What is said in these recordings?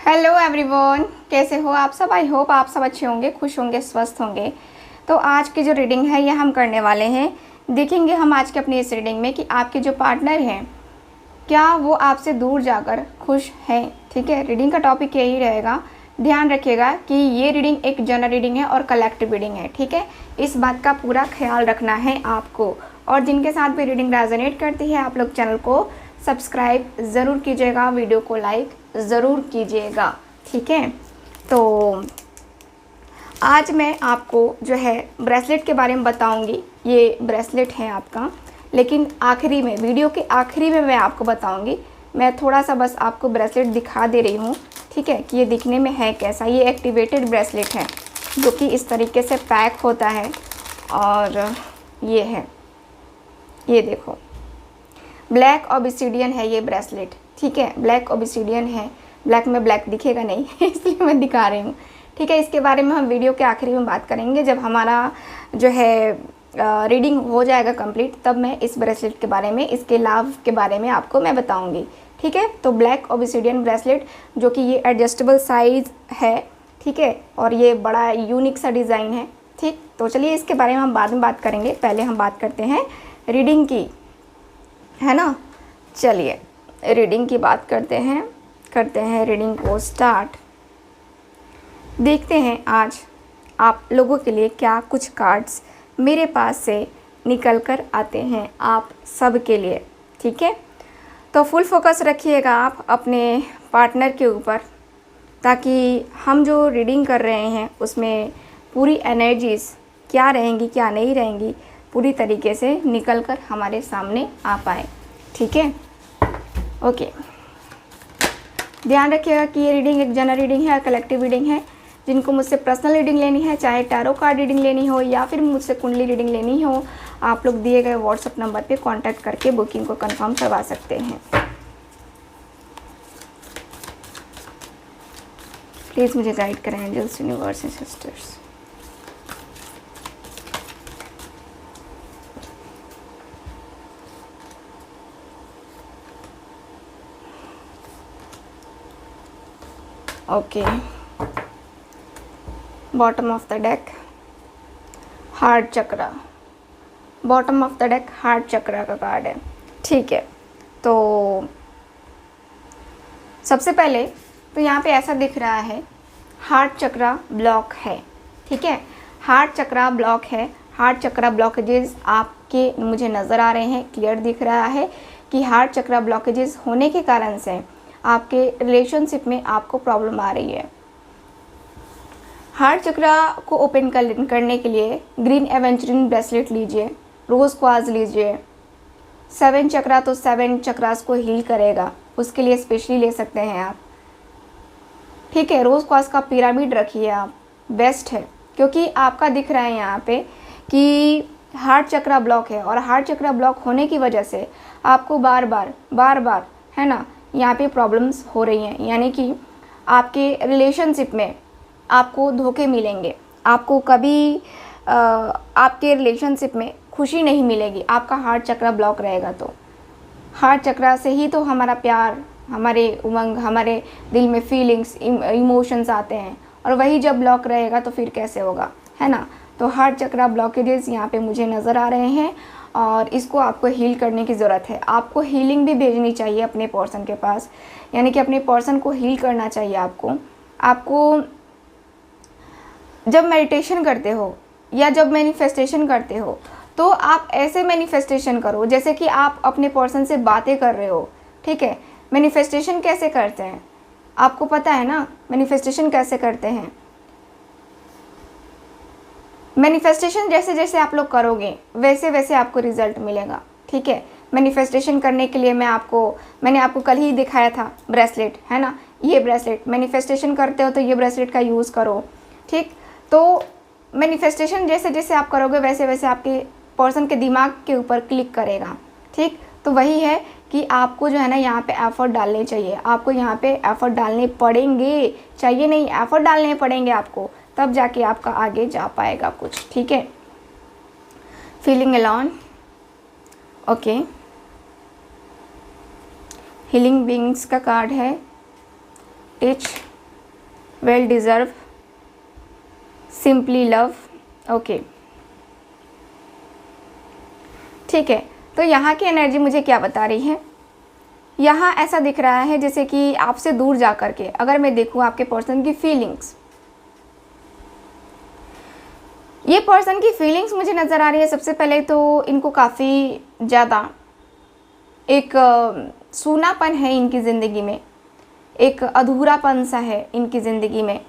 Hello everyone, कैसे हो आप सब। आई होप आप सब अच्छे होंगे, खुश होंगे, स्वस्थ होंगे। तो आज की जो रीडिंग है ये हम करने वाले हैं। देखेंगे हम आज के अपनी इस रीडिंग में कि आपके जो पार्टनर हैं क्या वो आपसे दूर जाकर खुश हैं। ठीक है, रीडिंग का टॉपिक यही रहेगा। ध्यान रखिएगा कि ये रीडिंग एक जनरल रीडिंग है और कलेक्टिव रीडिंग है। ठीक है, इस बात का पूरा ख्याल रखना है आपको। और जिनके साथ भी रीडिंग रेजोनेट करती है आप लोग चैनल को सब्सक्राइब ज़रूर कीजिएगा, वीडियो को लाइक ज़रूर कीजिएगा। ठीक है, तो आज मैं आपको जो है ब्रेसलेट के बारे में बताऊंगी। ये ब्रेसलेट है आपका, लेकिन आखिरी में, वीडियो के आखिरी में मैं आपको बताऊंगी। मैं थोड़ा सा बस आपको ब्रेसलेट दिखा दे रही हूँ, ठीक है, कि ये दिखने में है कैसा। ये एक्टिवेटेड ब्रेसलेट है जो कि इस तरीके से पैक होता है। और ये है, ये देखो, ब्लैक ऑब्सिडियन है ये ब्रेसलेट। ठीक है, ब्लैक ऑब्सिडियन है, ब्लैक में ब्लैक दिखेगा नहीं इसलिए मैं दिखा रही हूँ। ठीक है, इसके बारे में हम वीडियो के आखिरी में बात करेंगे। जब हमारा जो है रीडिंग हो जाएगा कंप्लीट, तब मैं इस ब्रेसलेट के बारे में, इसके लाभ के बारे में आपको मैं बताऊंगी। ठीक है, तो ब्लैक ऑब्सिडियन ब्रेसलेट जो कि ये एडजस्टेबल साइज़ है। ठीक है, और ये बड़ा यूनिक सा डिज़ाइन है। ठीक, तो चलिए इसके बारे में हम बाद में बात करेंगे। पहले हम बात करते हैं रीडिंग की, है ना। चलिए रीडिंग की बात करते हैं रीडिंग को स्टार्ट। देखते हैं आज आप लोगों के लिए क्या कुछ कार्ड्स मेरे पास से निकल कर आते हैं आप सब के लिए। ठीक है, तो फुल फोकस रखिएगा आप अपने पार्टनर के ऊपर, ताकि हम जो रीडिंग कर रहे हैं उसमें पूरी एनर्जीज़ क्या रहेंगी क्या नहीं रहेंगी पूरी तरीके से निकल कर हमारे सामने आ पाए। ठीक है, ओके। ध्यान रखिएगा कि ये रीडिंग एक जनरल रीडिंग है, कलेक्टिव रीडिंग है। जिनको मुझसे पर्सनल रीडिंग लेनी है, चाहे टैरो कार्ड रीडिंग लेनी हो या फिर मुझसे कुंडली रीडिंग लेनी हो, आप लोग दिए गए व्हाट्सएप नंबर पे कांटेक्ट करके बुकिंग को कंफर्म करवा सकते हैं। प्लीज़ मुझे गाइड करें angels, universe and sisters. Okay, bottom of the deck heart chakra, bottom of the deck heart chakra का कार्ड है। ठीक है, तो सबसे पहले तो यहाँ पे ऐसा दिख रहा है हार्ट चक्रा ब्लॉक है। ठीक है, हार्ट चक्रा ब्लॉक है। हार्ट चक्रा ब्लॉकेजेस आपके मुझे नज़र आ रहे हैं, क्लियर दिख रहा है कि हार्ट चक्रा ब्लॉकेजेस होने के कारण से आपके रिलेशनशिप में आपको प्रॉब्लम आ रही है। हार्ट चक्रा को ओपन करने के लिए ग्रीन एवेंचरिन ब्रेसलेट लीजिए, रोज़ क्वार्ट्ज लीजिए। 7 चक्रा तो 7 चक्रास को हील करेगा, उसके लिए स्पेशली ले सकते हैं आप। ठीक है, रोज़ क्वार्ट्ज का पिरामिड रखिए आप, बेस्ट है। क्योंकि आपका दिख रहा है यहाँ पे कि हार्ट चक्रा ब्लॉक है, और हार्ट चक्रा ब्लॉक होने की वजह से आपको बार बार है ना यहाँ पे प्रॉब्लम्स हो रही हैं। यानी कि आपके रिलेशनशिप में आपको धोखे मिलेंगे, आपको कभी आपके रिलेशनशिप में खुशी नहीं मिलेगी। आपका हार्ट चक्रा ब्लॉक रहेगा तो हार्ट चक्रा से ही तो हमारा प्यार, हमारे उमंग, हमारे दिल में फीलिंग्स, इमोशंस आते हैं, और वही जब ब्लॉक रहेगा तो फिर कैसे होगा, है ना। तो हार्ट चक्रा ब्लॉकेजेस यहाँ पे मुझे नज़र आ रहे हैं, और इसको आपको हील करने की ज़रूरत है। आपको हीलिंग भी भेजनी चाहिए अपने पर्सन के पास, यानी कि अपने पर्सन को हील करना चाहिए आपको जब मेडिटेशन करते हो या जब मैनिफेस्टेशन करते हो, तो आप ऐसे मैनिफेस्टेशन करो जैसे कि आप अपने पर्सन से बातें कर रहे हो। ठीक है, मैनिफेस्टेशन कैसे करते हैं आपको पता है ना, मैनिफेस्टेशन कैसे करते हैं। मैनिफेस्टेशन जैसे जैसे आप लोग करोगे वैसे वैसे आपको रिजल्ट मिलेगा। ठीक है, मैनिफेस्टेशन करने के लिए मैंने आपको कल ही दिखाया था ब्रेसलेट, है ना। ये ब्रेसलेट मैनिफेस्टेशन करते हो तो ये ब्रेसलेट का यूज़ करो। ठीक, तो मैनिफेस्टेशन जैसे जैसे आप करोगे वैसे वैसे आपके पर्सन के दिमाग के ऊपर क्लिक करेगा। ठीक, तो वही है कि आपको जो है ना यहाँ पे एफर्ट डालने चाहिए, आपको यहाँ पे एफर्ट डालने पड़ेंगे, चाहिए नहीं, एफर्ट डालने पड़ेंगे आपको, तब जाके आपका आगे जा पाएगा कुछ। ठीक है, feeling alone, okay. Healing beings का कार्ड है, teach well deserve, simply love. Okay, ठीक है। तो यहाँ की एनर्जी मुझे क्या बता रही है? यहाँ ऐसा दिख रहा है जैसे कि आपसे दूर जा कर के अगर मैं देखूँ आपके पर्सन की फीलिंग्स, ये पर्सन की फीलिंग्स मुझे नज़र आ रही है। सबसे पहले तो इनको काफ़ी ज़्यादा एक सूनापन है इनकी ज़िंदगी में, एक अधूरापन सा है इनकी ज़िंदगी में।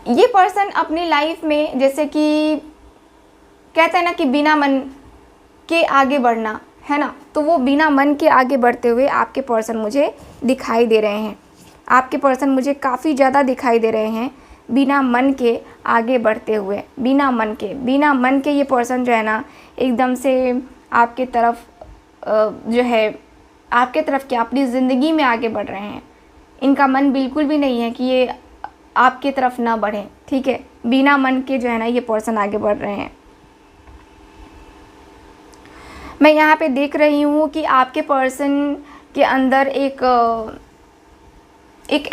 ये पर्सन अपनी लाइफ में जैसे कि कहते हैं ना कि बिना मन के आगे बढ़ना, है ना, तो वो बिना मन के आगे बढ़ते हुए आपके पर्सन मुझे दिखाई दे रहे हैं। आपके पर्सन मुझे काफ़ी ज़्यादा दिखाई दे रहे हैं बिना मन के आगे बढ़ते हुए। बिना मन के ये पर्सन जो है ना एकदम से आपके तरफ जो है आपके तरफ क्या अपनी ज़िंदगी में आगे बढ़ रहे हैं। इनका मन बिल्कुल भी नहीं है कि ये आपके तरफ ना बढ़े, ठीक है। बिना मन के जो है ना ये पर्सन आगे बढ़ रहे हैं। मैं यहाँ पे देख रही हूँ कि आपके पर्सन के अंदर एक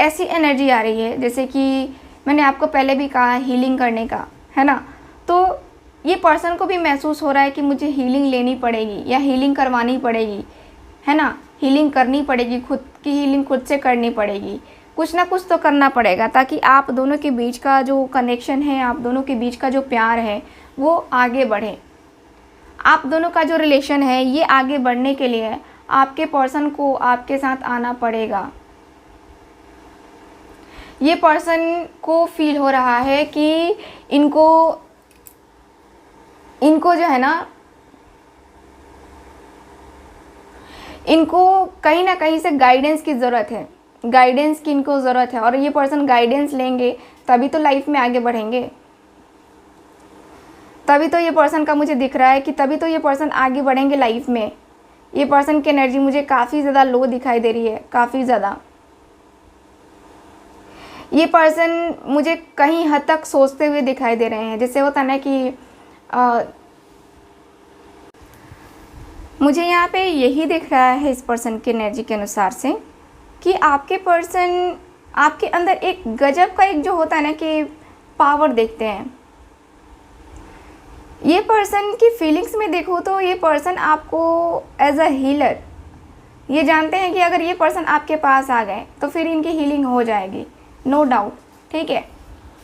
ऐसी एनर्जी आ रही है जैसे कि मैंने आपको पहले भी कहा हीलिंग करने का, है ना। तो ये पर्सन को भी महसूस हो रहा है कि मुझे हीलिंग लेनी पड़ेगी या हीलिंग करवानी पड़ेगी, है ना, हीलिंग करनी पड़ेगी, खुद की हीलिंग खुद से करनी पड़ेगी। कुछ ना कुछ तो करना पड़ेगा ताकि आप दोनों के बीच का जो कनेक्शन है, आप दोनों के बीच का जो प्यार है वो आगे बढ़े। आप दोनों का जो रिलेशन है ये आगे बढ़ने के लिए आपके पर्सन को आपके साथ आना पड़ेगा। ये पर्सन को फील हो रहा है कि इनको जो है ना, इनको कहीं ना कहीं से गाइडेंस की ज़रूरत है, गाइडेंस की इनको ज़रूरत है। और ये पर्सन गाइडेंस लेंगे तभी तो लाइफ में आगे बढ़ेंगे। तभी तो ये पर्सन का मुझे दिख रहा है कि तभी तो ये पर्सन आगे बढ़ेंगे लाइफ में। ये पर्सन की एनर्जी मुझे काफ़ी ज़्यादा लो दिखाई दे रही है, काफ़ी ज़्यादा। ये पर्सन मुझे कहीं हद तक सोचते हुए दिखाई दे रहे हैं। जैसे होता है ना कि मुझे यहाँ पे यही दिख रहा है इस पर्सन की एनर्जी के अनुसार से कि आपके पर्सन आपके अंदर एक गजब का एक जो होता है ना कि पावर देखते हैं। ये पर्सन की फीलिंग्स में देखो तो ये पर्सन आपको एज अ हीलर, ये जानते हैं कि अगर ये पर्सन आपके पास आ गए तो फिर इनकी हीलिंग हो जाएगी, नो डाउट, ठीक है।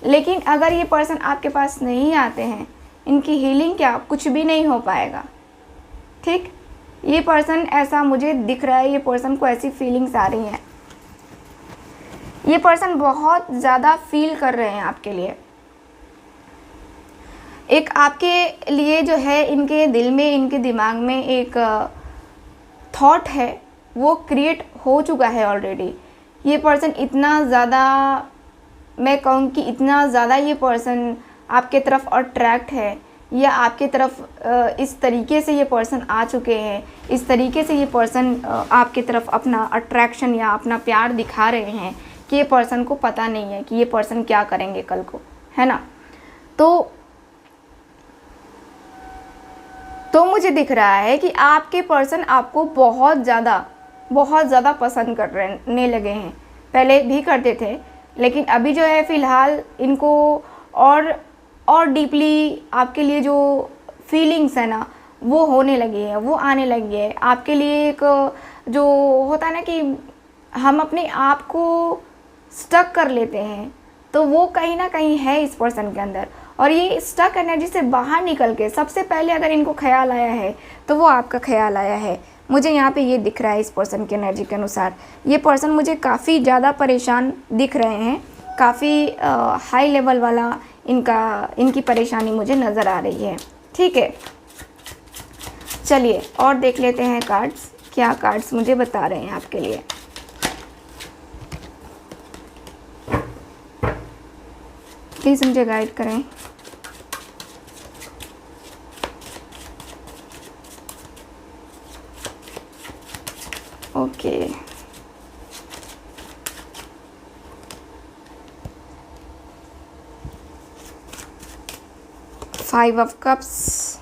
लेकिन अगर ये पर्सन आपके पास नहीं आते हैं, इनकी हीलिंग क्या कुछ भी नहीं हो पाएगा, ठीक। ये पर्सन ऐसा मुझे दिख रहा है, ये पर्सन को ऐसी फीलिंग्स आ रही हैं। ये पर्सन बहुत ज़्यादा फील कर रहे हैं आपके लिए। एक आपके लिए जो है इनके दिल में, इनके दिमाग में एक थॉट है वो क्रिएट हो चुका है ऑलरेडी। ये पर्सन इतना ज़्यादा, मैं कहूँ कि इतना ज़्यादा ये पर्सन आपके तरफ अट्रैक्ट है या आपके तरफ इस तरीके से ये पर्सन आ चुके हैं, इस तरीके से ये पर्सन आपके तरफ अपना अट्रैक्शन या अपना प्यार दिखा रहे हैं कि ये पर्सन को पता नहीं है कि ये पर्सन क्या करेंगे कल को, है ना। तो मुझे दिख रहा है कि आपके पर्सन आपको बहुत ज़्यादा पसंद करने लगे हैं। पहले भी करते थे लेकिन अभी जो है फ़िलहाल इनको और डीपली आपके लिए जो फीलिंग्स है ना वो होने लगी है, वो आने लगी है। आपके लिए एक जो होता है ना कि हम अपने आप को स्टक कर लेते हैं, तो वो कहीं ना कहीं है इस पर्सन के अंदर। और ये स्टक एनर्जी से बाहर निकल के सबसे पहले अगर इनको ख्याल आया है तो वो आपका ख्याल आया है। मुझे यहाँ पे ये दिख रहा है इस पर्सन की एनर्जी के अनुसार। ये पर्सन मुझे काफ़ी ज़्यादा परेशान दिख रहे हैं, काफ़ी हाई लेवल वाला इनकी परेशानी मुझे नज़र आ रही है, ठीक है। चलिए और देख लेते हैं कार्ड्स, क्या कार्ड्स मुझे बता रहे हैं आपके लिए। प्लीज़ मुझे गाइड करें। Okay, five of cups,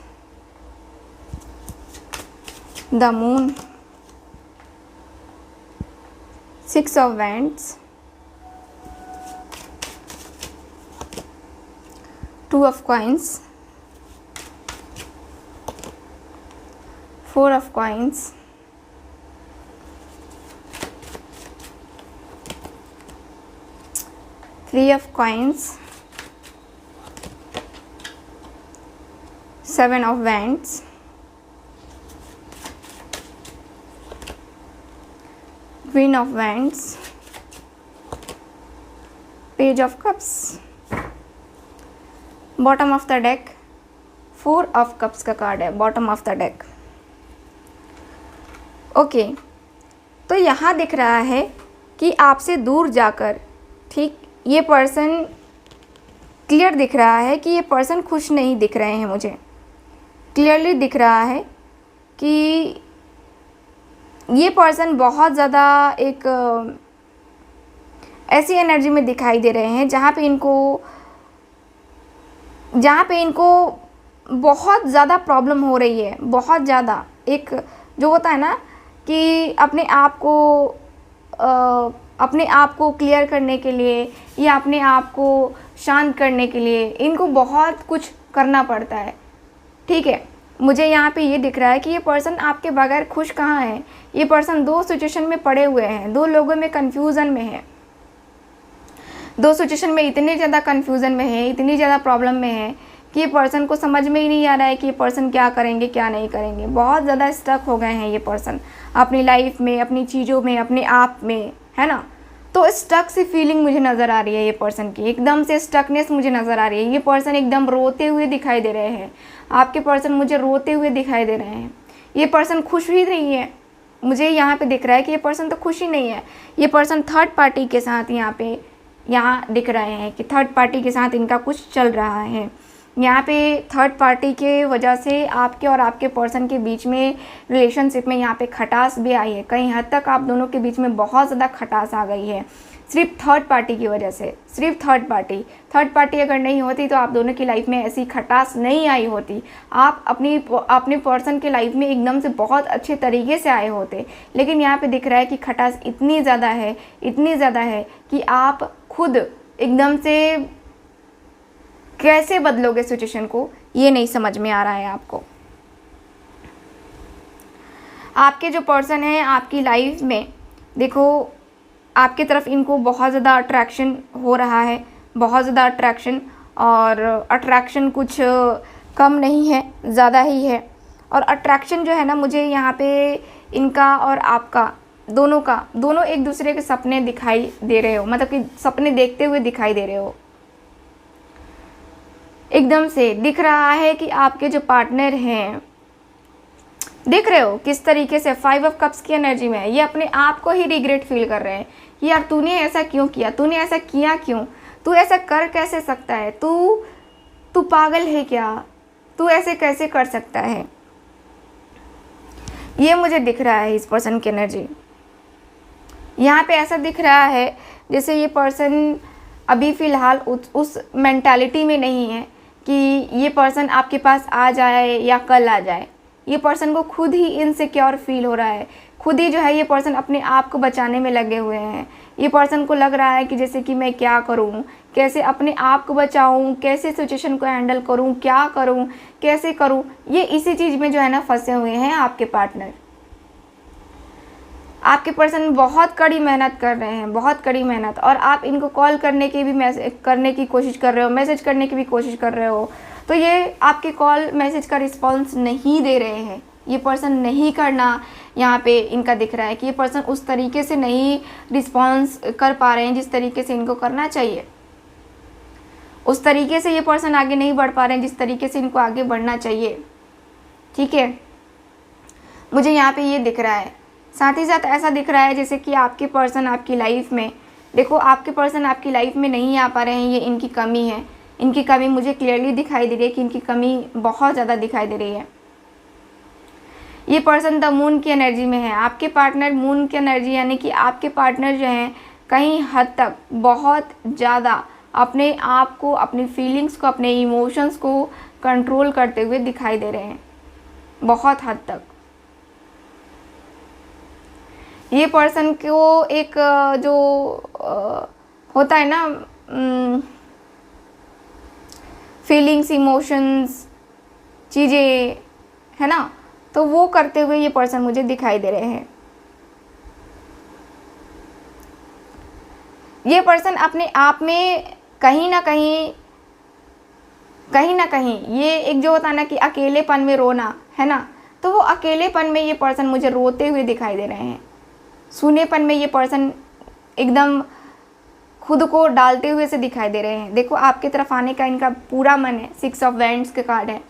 the moon, six of wands, 2 of coins, 4 of coins, 3 of coins, 7 of wands, Queen of wands, Page of cups, bottom of the deck 4 of cups का card है bottom of the deck. Okay, तो यहाँ दिख रहा है कि आपसे दूर जाकर, ठीक, ये पर्सन क्लियर दिख रहा है कि ये पर्सन खुश नहीं दिख रहे हैं। मुझे क्लियरली दिख रहा है कि ये पर्सन बहुत ज़्यादा एक ऐसी एनर्जी में दिखाई दे रहे हैं जहाँ पे इनको बहुत ज़्यादा प्रॉब्लम हो रही है। बहुत ज़्यादा एक जो होता है ना कि अपने आप को क्लियर करने के लिए या अपने आप को शांत करने के लिए इनको बहुत कुछ करना पड़ता है। ठीक है, मुझे यहाँ पे ये दिख रहा है कि ये पर्सन आपके बगैर खुश कहाँ है। ये पर्सन 2 सिचुएशन में पड़े हुए हैं, 2 लोगों में कन्फ्यूज़न में है, 2 सिचुएशन में इतने ज़्यादा कन्फ्यूज़न में है, इतनी ज़्यादा प्रॉब्लम में है कि ये पर्सन को समझ में ही नहीं आ रहा है कि ये पर्सन क्या करेंगे क्या नहीं करेंगे। बहुत ज़्यादा स्टक हो गए हैं ये पर्सन अपनी लाइफ में, अपनी चीज़ों में, अपने आप में, है ना। तो स्टक सी फीलिंग मुझे नज़र आ रही है ये पर्सन की, एकदम से स्टकनेस मुझे नज़र आ रही है। ये पर्सन एकदम रोते हुए दिखाई दे रहे हैं, आपके पर्सन मुझे रोते हुए दिखाई दे रहे हैं। ये पर्सन खुश ही नहीं है, मुझे यहाँ पे दिख रहा है कि ये पर्सन तो खुश ही नहीं है। ये पर्सन थर्ड पार्टी के साथ यहाँ दिख रहे हैं कि थर्ड पार्टी के साथ इनका कुछ चल रहा है। यहाँ पे थर्ड पार्टी के वजह से आपके और आपके पर्सन के बीच में रिलेशनशिप में यहाँ पे खटास भी आई है। कहीं हद तक आप दोनों के बीच में बहुत ज़्यादा खटास आ गई है, सिर्फ थर्ड पार्टी की वजह से। सिर्फ थर्ड पार्टी अगर नहीं होती तो आप दोनों की लाइफ में ऐसी खटास नहीं आई होती। आप अपने पर्सन के लाइफ में एकदम से बहुत अच्छे तरीके से आए होते। लेकिन यहाँ पे दिख रहा है कि खटास इतनी ज़्यादा है कि आप खुद एकदम से कैसे बदलोगे सिचुएशन को, ये नहीं समझ में आ रहा है आपको। आपके जो पर्सन है आपकी लाइफ में, देखो आपकी तरफ इनको बहुत ज़्यादा अट्रैक्शन हो रहा है, बहुत ज़्यादा अट्रैक्शन, और अट्रैक्शन कुछ कम नहीं है, ज़्यादा ही है। और अट्रैक्शन जो है ना, मुझे यहाँ पे इनका और आपका दोनों एक दूसरे के सपने दिखाई दे रहे हो, मतलब कि सपने देखते हुए दिखाई दे रहे हो। एकदम से दिख रहा है कि आपके जो पार्टनर हैं, देख रहे हो किस तरीके से 5 ऑफ कप्स की एनर्जी में है। ये अपने आप को ही रिग्रेट फील कर रहे हैं कि यार तूने ऐसा क्यों किया, तूने ऐसा किया क्यों, तू ऐसा कर कैसे सकता है, तू पागल है क्या, तू ऐसे कैसे कर सकता है। ये मुझे दिख रहा है इस पर्सन की एनर्जी। यहाँ पे ऐसा दिख रहा है जैसे ये पर्सन अभी फ़िलहाल उस मेंटालिटी में नहीं है कि ये पर्सन आपके पास आ जाए या कल आ जाए। ये पर्सन को खुद ही इनसिक्योर फील हो रहा है, खुद ही जो है ये पर्सन अपने आप को बचाने में लगे हुए हैं। ये पर्सन को लग रहा है कि जैसे कि मैं क्या करूं, कैसे अपने आप को बचाऊं, कैसे सिचुएशन को हैंडल करूं, क्या करूं, कैसे करूं। ये इसी चीज़ में जो है ना फंसे हुए हैं आपके पार्टनर। आपके पर्सन बहुत कड़ी मेहनत कर रहे हैं, बहुत कड़ी मेहनत, और आप इनको कॉल करने की कोशिश कर रहे हो, मैसेज करने की भी कोशिश कर रहे हो, तो ये आपके कॉल मैसेज का रिस्पॉन्स नहीं दे रहे हैं। ये पर्सन नहीं करना यहाँ पे इनका दिख रहा है कि ये पर्सन उस तरीके से नहीं रिस्पॉन्स कर पा रहे हैं जिस तरीके से इनको करना चाहिए। उस तरीके से ये पर्सन आगे नहीं बढ़ पा रहे हैं जिस तरीके से इनको आगे बढ़ना चाहिए। ठीक है, मुझे यहाँ पे ये दिख रहा है। साथ ही साथ ऐसा दिख रहा है जैसे कि आपके पर्सन आपकी लाइफ में, देखो आपके पर्सन आपकी लाइफ में नहीं आ पा रहे हैं, ये इनकी कमी है। इनकी कमी मुझे क्लियरली दिखाई दे रही है कि इनकी कमी बहुत ज़्यादा दिखाई दे रही है। ये पर्सन द मून की एनर्जी में है, आपके पार्टनर मून की एनर्जी, यानी कि आपके पार्टनर जो हैं कहीं हद तक बहुत ज़्यादा अपने आप को, अपनी फीलिंग्स को, अपने इमोशंस को कंट्रोल करते हुए दिखाई दे रहे हैं बहुत हद तक। ये पर्सन को एक जो होता है ना, फीलिंग्स, इमोशंस, चीज़ें, है ना, तो वो करते हुए ये पर्सन मुझे दिखाई दे रहे हैं। ये पर्सन अपने आप में कहीं ना कहीं ये एक जो होता है ना कि अकेलेपन में रोना, है ना, तो वो अकेलेपन में ये पर्सन मुझे रोते हुए दिखाई दे रहे हैं। सूनेपन में ये पर्सन एकदम खुद को डालते हुए से दिखाई दे रहे हैं। देखो आपकी तरफ आने का इनका पूरा मन है, 6 ऑफ वैंड्स के कार्ड है।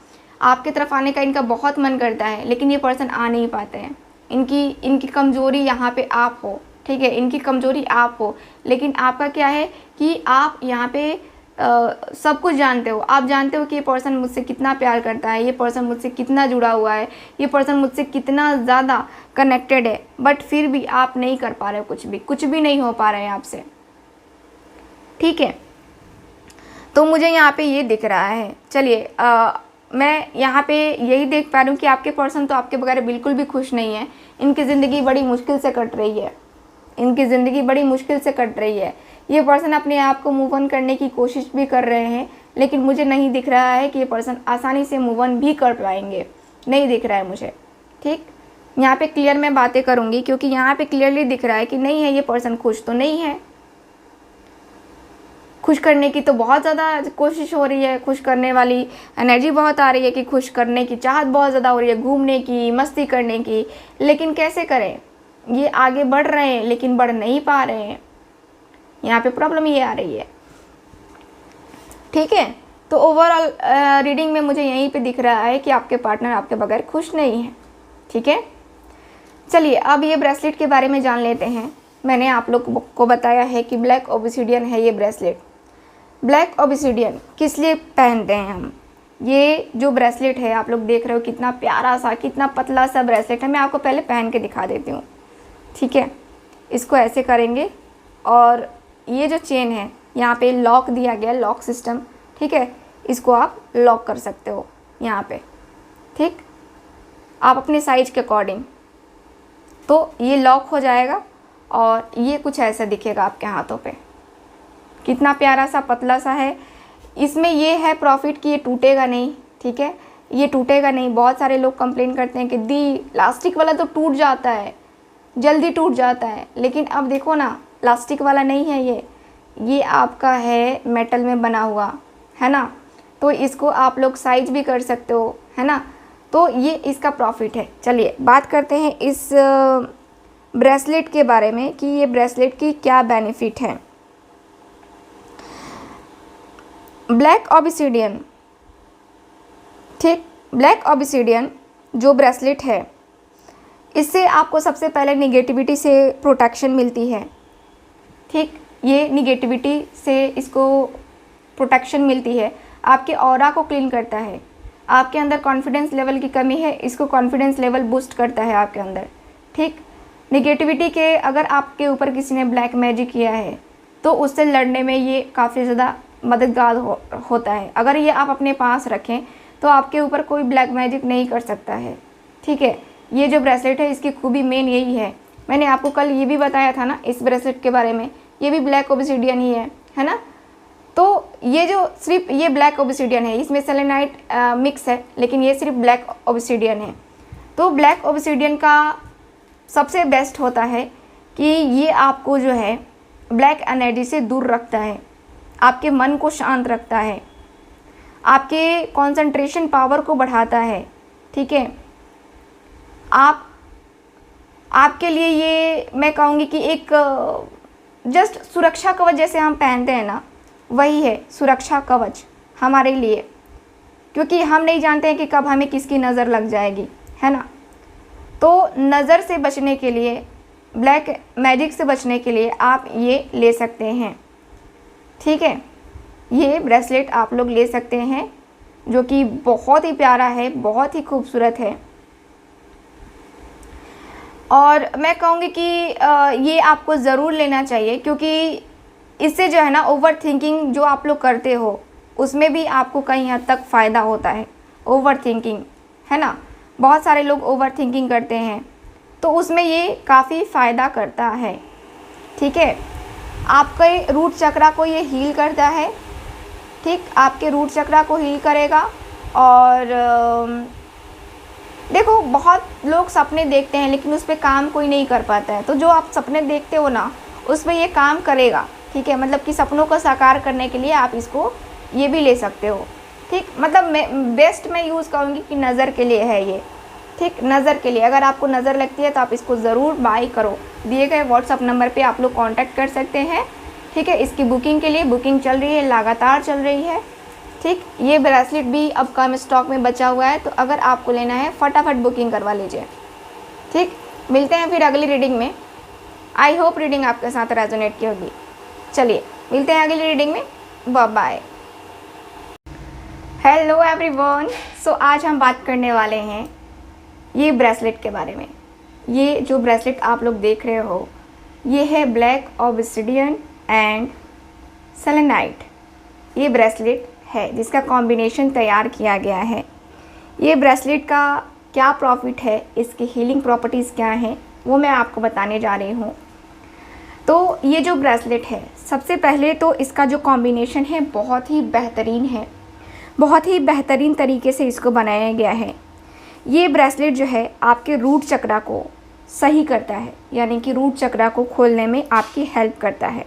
आपकी तरफ आने का इनका बहुत मन करता है, लेकिन ये पर्सन आ नहीं पाते हैं। इनकी कमज़ोरी यहाँ पे आप हो, ठीक है, इनकी कमज़ोरी आप हो, लेकिन आपका क्या है कि आप यहाँ पे सब कुछ जानते हो। आप जानते हो कि ये पर्सन मुझसे कितना प्यार करता है, ये पर्सन मुझसे कितना जुड़ा हुआ है, ये पर्सन मुझसे कितना ज़्यादा कनेक्टेड है, बट फिर भी आप नहीं कर पा रहे हो, कुछ भी नहीं हो पा रहे हैं आपसे, ठीक है। तो मुझे यहाँ पे ये दिख रहा है। चलिए मैं यहाँ पे यही देख पा रही हूँ कि आपके पर्सन तो आपके बगैर बिल्कुल भी खुश नहीं है। इनकी ज़िंदगी बड़ी मुश्किल से कट रही है, इनकी ज़िंदगी बड़ी मुश्किल से कट रही है। ये पर्सन अपने आप को मूव ऑन करने की कोशिश भी कर रहे हैं, लेकिन मुझे नहीं दिख रहा है कि ये पर्सन आसानी से मूव ऑन भी कर पाएंगे, नहीं दिख रहा है मुझे, ठीक। यहाँ पे क्लियर मैं बातें करूँगी, क्योंकि यहाँ पे क्लियरली दिख रहा है कि नहीं है, ये पर्सन खुश तो नहीं है। खुश करने की तो बहुत ज़्यादा कोशिश हो रही है, खुश करने वाली एनर्जी बहुत आ रही है कि खुश करने की चाहत बहुत ज़्यादा हो रही है, घूमने की, मस्ती करने की, लेकिन कैसे करें। ये आगे बढ़ रहे हैं लेकिन बढ़ नहीं पा रहे हैं। यहाँ पे प्रॉब्लम ये आ रही है, ठीक है। तो ओवरऑल रीडिंग में मुझे यहीं पे दिख रहा है कि आपके पार्टनर आपके बगैर खुश नहीं है, ठीक है। चलिए अब ये ब्रेसलेट के बारे में जान लेते हैं। मैंने आप लोग को बताया है कि ब्लैक ओबिसिडियन है ये ब्रेसलेट। ब्लैक ओबिसिडियन किस लिए पहनते हैं हम? ये जो ब्रेसलेट है आप लोग देख रहे हो कितना प्यारा सा, कितना पतला सा ब्रेसलेट है। मैं आपको पहले पहन के दिखा देती हूँ, ठीक है। इसको ऐसे करेंगे और ये जो चेन है यहाँ पे लॉक दिया गया, लॉक सिस्टम, ठीक है। इसको आप लॉक कर सकते हो यहाँ पे, ठीक, आप अपने साइज के अकॉर्डिंग। तो ये लॉक हो जाएगा और ये कुछ ऐसा दिखेगा आपके हाथों पे। कितना प्यारा सा पतला सा है। इसमें ये है प्रॉफिट कि ये टूटेगा नहीं, ठीक है, ये टूटेगा नहीं। बहुत सारे लोग कंप्लेन करते हैं कि दी लास्टिक वाला तो टूट जाता है, जल्दी टूट जाता है, लेकिन अब देखो ना लास्टिक वाला नहीं है ये आपका है मेटल में बना हुआ, है ना। तो इसको आप लोग साइज भी कर सकते हो, है ना। तो ये इसका प्रॉफिट है। चलिए बात करते हैं इस ब्रेसलेट के बारे में कि ये ब्रेसलेट की क्या बेनिफिट है। ब्लैक ऑबिसिडियन, ठीक, ब्लैक ऑबिसिडियन जो ब्रेसलेट है, इससे आपको सबसे पहले निगेटिविटी से प्रोटेक्शन मिलती है, ठीक। ये निगेटिविटी से इसको प्रोटेक्शन मिलती है, आपके ऑरा को क्लीन करता है। आपके अंदर कॉन्फिडेंस लेवल की कमी है, इसको कॉन्फिडेंस लेवल बूस्ट करता है आपके अंदर, ठीक। निगेटिविटी के अगर आपके ऊपर किसी ने ब्लैक मैजिक किया है तो उससे लड़ने में ये काफ़ी ज़्यादा मददगार होता है। अगर ये आप अपने पास रखें तो आपके ऊपर कोई ब्लैक मैजिक नहीं कर सकता है, ठीक है। ये जो ब्रेसलेट है इसकी खूबी मेन यही है। मैंने आपको कल ये भी बताया था ना इस ब्रेसलेट के बारे में, ये भी ब्लैक ओबिसिडियन ही है ना। तो ये जो सिर्फ ये ब्लैक ओबिसिडियन है, इसमें सेलेनाइट मिक्स है, लेकिन ये सिर्फ ब्लैक ओबिसिडियन है। तो ब्लैक ओबिसिडियन का सबसे बेस्ट होता है कि ये आपको जो है ब्लैक एनर्जी से दूर रखता है, आपके मन को शांत रखता है, आपके कंसंट्रेशन पावर को बढ़ाता है, ठीक है। आपके लिए ये मैं कहूँगी कि एक जस्ट सुरक्षा कवच जैसे हम पहनते हैं ना, वही है सुरक्षा कवच हमारे लिए, क्योंकि हम नहीं जानते हैं कि कब हमें किसकी नज़र लग जाएगी, है ना। तो नज़र से बचने के लिए, ब्लैक मैजिक से बचने के लिए आप ये ले सकते हैं, ठीक है। ये ब्रेसलेट आप लोग ले सकते हैं जो कि बहुत ही प्यारा है, बहुत ही खूबसूरत है। और मैं कहूँगी कि ये आपको ज़रूर लेना चाहिए, क्योंकि इससे जो है ना ओवर थिंकिंग जो आप लोग करते हो उसमें भी आपको कहीं हद तक फ़ायदा होता है। ओवर थिंकिंग, है ना, बहुत सारे लोग ओवर थिंकिंग करते हैं, तो उसमें ये काफ़ी फ़ायदा करता है, ठीक है। आपके रूट चक्रा को ये हील करता है, ठीक, आपके रूट चक्रा को हील करेगा। और देखो, बहुत लोग सपने देखते हैं लेकिन उस पर काम कोई नहीं कर पाता है, तो जो आप सपने देखते हो ना, उस पर ये काम करेगा। ठीक है, मतलब कि सपनों को साकार करने के लिए आप इसको ये भी ले सकते हो। ठीक, मतलब मैं यूज़ करूँगी कि नज़र के लिए है ये। ठीक, नज़र के लिए अगर आपको नज़र लगती है तो आप इसको ज़रूर बाई करो। दिए गए व्हाट्सअप नंबर पे आप लोग कांटेक्ट कर सकते हैं। ठीक है, इसकी बुकिंग के लिए बुकिंग चल रही है, लगातार चल रही है। ठीक, ये ब्रेसलेट भी अब कम स्टॉक में बचा हुआ है, तो अगर आपको लेना है फटाफट बुकिंग करवा लीजिए। ठीक, मिलते हैं फिर अगली रीडिंग में। आई होप रीडिंग आपके साथ रेजोनेट की होगी। चलिए मिलते हैं अगली रीडिंग में, बाय बाय। हेलो एवरीवन, सो आज हम बात करने वाले हैं ये ब्रेसलेट के बारे में। ये जो ब्रेसलेट आप लोग देख रहे हो, ये है ब्लैक ऑब्सिडियन एंड सेलेनाइट। ये ब्रेसलेट है जिसका कॉम्बिनेशन तैयार किया गया है। ये ब्रेसलेट का क्या प्रॉफिट है, इसकी हीलिंग प्रॉपर्टीज़ क्या हैं, वो मैं आपको बताने जा रही हूँ। तो ये जो ब्रेसलेट है, सबसे पहले तो इसका जो कॉम्बिनेशन है बहुत ही बेहतरीन है, बहुत ही बेहतरीन तरीके से इसको बनाया गया है। ये ब्रेसलेट जो है आपके रूट चक्रा को सही करता है, यानी कि रूट चक्रा को खोलने में आपकी हेल्प करता है।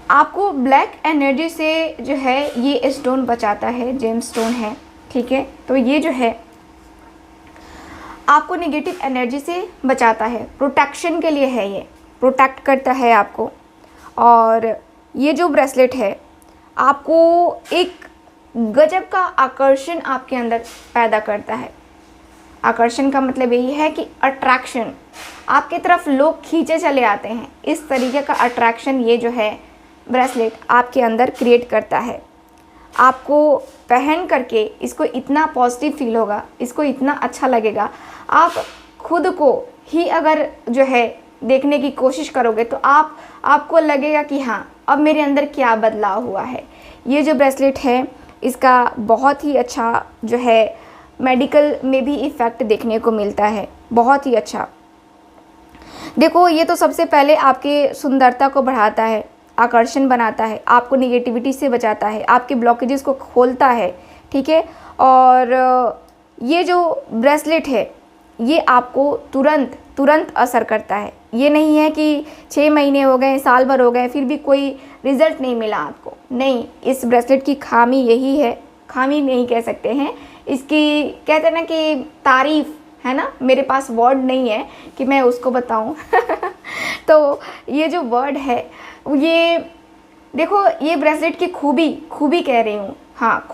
आपको ब्लैक एनर्जी से जो है ये स्टोन बचाता है, जेम स्टोन है। ठीक है, तो ये जो है आपको नेगेटिव एनर्जी से बचाता है, प्रोटेक्शन के लिए है, ये प्रोटेक्ट करता है आपको। और ये जो ब्रेसलेट है आपको एक गजब का आकर्षण आपके अंदर पैदा करता है। आकर्षण का मतलब यही है कि अट्रैक्शन, आपके तरफ लोग खींचे चले आते हैं। इस तरीके का अट्रैक्शन ये जो है ब्रेसलेट आपके अंदर क्रिएट करता है। आपको पहन करके इसको इतना पॉजिटिव फील होगा, इसको इतना अच्छा लगेगा। आप खुद को ही अगर जो है देखने की कोशिश करोगे तो आपको लगेगा कि हाँ, अब मेरे अंदर क्या बदलाव हुआ है। ये जो ब्रेसलेट है इसका बहुत ही अच्छा जो है मेडिकल में भी इफ़ेक्ट देखने को मिलता है, बहुत ही अच्छा। देखो, ये तो सबसे पहले आपके सुंदरता को बढ़ाता है, आकर्षण बनाता है, आपको निगेटिविटी से बचाता है, आपके ब्लॉकेजेस को खोलता है। ठीक है, और ये जो ब्रेसलेट है ये आपको तुरंत असर करता है। ये नहीं है कि 6 महीने हो गए, साल भर हो गए, फिर भी कोई रिज़ल्ट नहीं मिला आपको। नहीं, इस ब्रेसलेट की खामी यही है, खामी नहीं कह सकते हैं इसकी, कहते हैं ना कि तारीफ़ है ना, मेरे पास वर्ड नहीं है कि मैं उसको बताऊं। तो ये जो वर्ड है, ये देखो, ये ब्रेसलेट की खूबी कह रही हूँ। हाँ,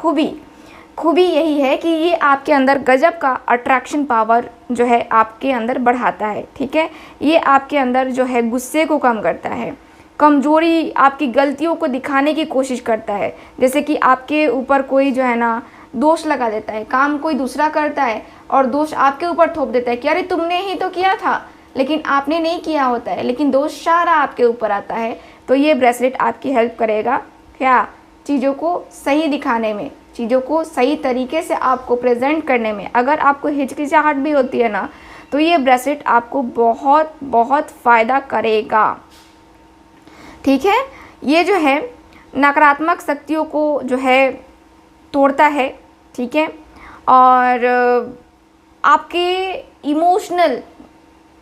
खूबी यही है कि ये आपके अंदर गजब का अट्रैक्शन पावर जो है आपके अंदर बढ़ाता है। ठीक है, ये आपके अंदर जो है गुस्से को कम करता है, कमज़ोरी, आपकी गलतियों को दिखाने की कोशिश करता है। जैसे कि आपके ऊपर कोई जो है ना दोष लगा देता है, काम कोई दूसरा करता है और दोष आपके ऊपर थोप देता है कि अरे तुमने ही तो किया था, लेकिन आपने नहीं किया होता है, लेकिन दोष सारा आपके ऊपर आता है। तो ये ब्रेसलेट आपकी हेल्प करेगा क्या, चीज़ों को सही दिखाने में, चीज़ों को सही तरीके से आपको प्रेजेंट करने में। अगर आपको हिचकिचाहट भी होती है ना, तो ये ब्रेसलेट आपको बहुत फ़ायदा करेगा। ठीक है, ये जो है नकारात्मक शक्तियों को जो है तोड़ता है। ठीक है, और आपके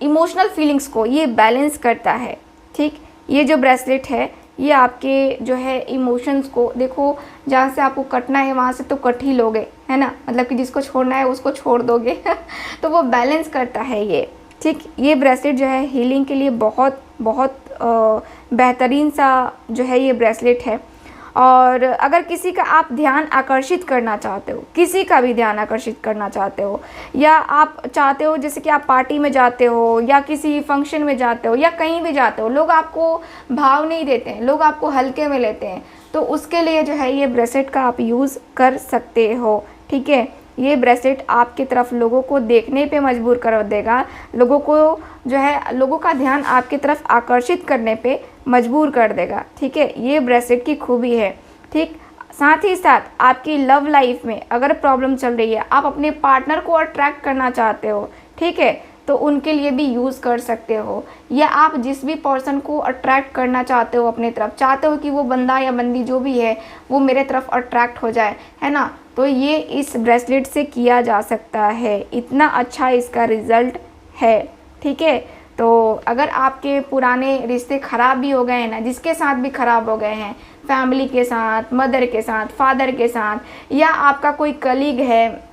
इमोशनल फीलिंग्स को ये बैलेंस करता है। ठीक, ये जो ब्रेसलेट है ये आपके जो है इमोशंस को, देखो जहाँ से आपको कटना है वहाँ से तो कट ही लोगे, है ना, मतलब कि जिसको छोड़ना है उसको छोड़ दोगे। तो वो बैलेंस करता है ये। ठीक, ये ब्रेसलेट जो है हीलिंग के लिए बहुत बेहतरीन सा जो है ये ब्रेसलेट है। और अगर किसी का आप ध्यान आकर्षित करना चाहते हो, किसी का भी ध्यान आकर्षित करना चाहते हो, या आप चाहते हो जैसे कि आप पार्टी में जाते हो या किसी फंक्शन में जाते हो या कहीं भी जाते हो, लोग आपको भाव नहीं देते हैं, लोग आपको हल्के में लेते हैं, तो उसके लिए जो है ये ब्रेसलेट का आप यूज़ कर सकते हो। ठीक है, ये ब्रेसलेट आपकी तरफ लोगों को देखने पे मजबूर कर देगा, लोगों को जो है लोगों का ध्यान आपकी तरफ आकर्षित करने पे मजबूर कर देगा। ठीक है, ये ब्रेसलेट की खूबी है। ठीक, साथ ही साथ आपकी लव लाइफ में अगर प्रॉब्लम चल रही है, आप अपने पार्टनर को अट्रैक्ट करना चाहते हो, ठीक है, तो उनके लिए भी यूज़ कर सकते हो। या आप जिस भी पर्सन को अट्रैक्ट करना चाहते हो अपनी तरफ, चाहते हो कि वो बंदा या बंदी जो भी है वो मेरे तरफ अट्रैक्ट हो जाए, है ना, तो ये इस ब्रेसलेट से किया जा सकता है। इतना अच्छा इसका रिज़ल्ट है, ठीक है। तो अगर आपके पुराने रिश्ते ख़राब भी हो गए हैं ना, जिसके साथ भी ख़राब हो गए हैं, फैमिली के साथ, मदर के साथ, फादर के साथ, या आपका कोई कलीग है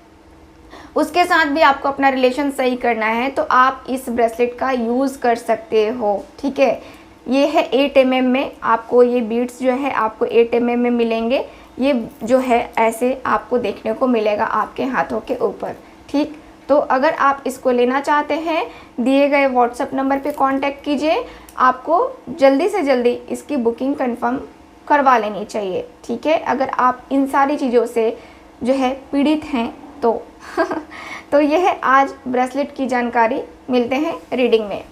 उसके साथ भी आपको अपना रिलेशन सही करना है, तो आप इस ब्रेसलेट का यूज़ कर सकते हो, ठीक है। ये है 8 mm में, आपको ये बीड्स जो है आपको 8 mm में मिलेंगे। ये जो है ऐसे आपको देखने को मिलेगा आपके हाथों के ऊपर, ठीक। तो अगर आप इसको लेना चाहते हैं, दिए गए व्हाट्सएप नंबर पे कांटेक्ट कीजिए। आपको जल्दी से जल्दी इसकी बुकिंग कंफर्म करवा लेनी चाहिए, ठीक है। अगर आप इन सारी चीज़ों से जो है पीड़ित हैं तो तो यह है आज ब्रेसलेट की जानकारी। मिलते हैं रीडिंग में।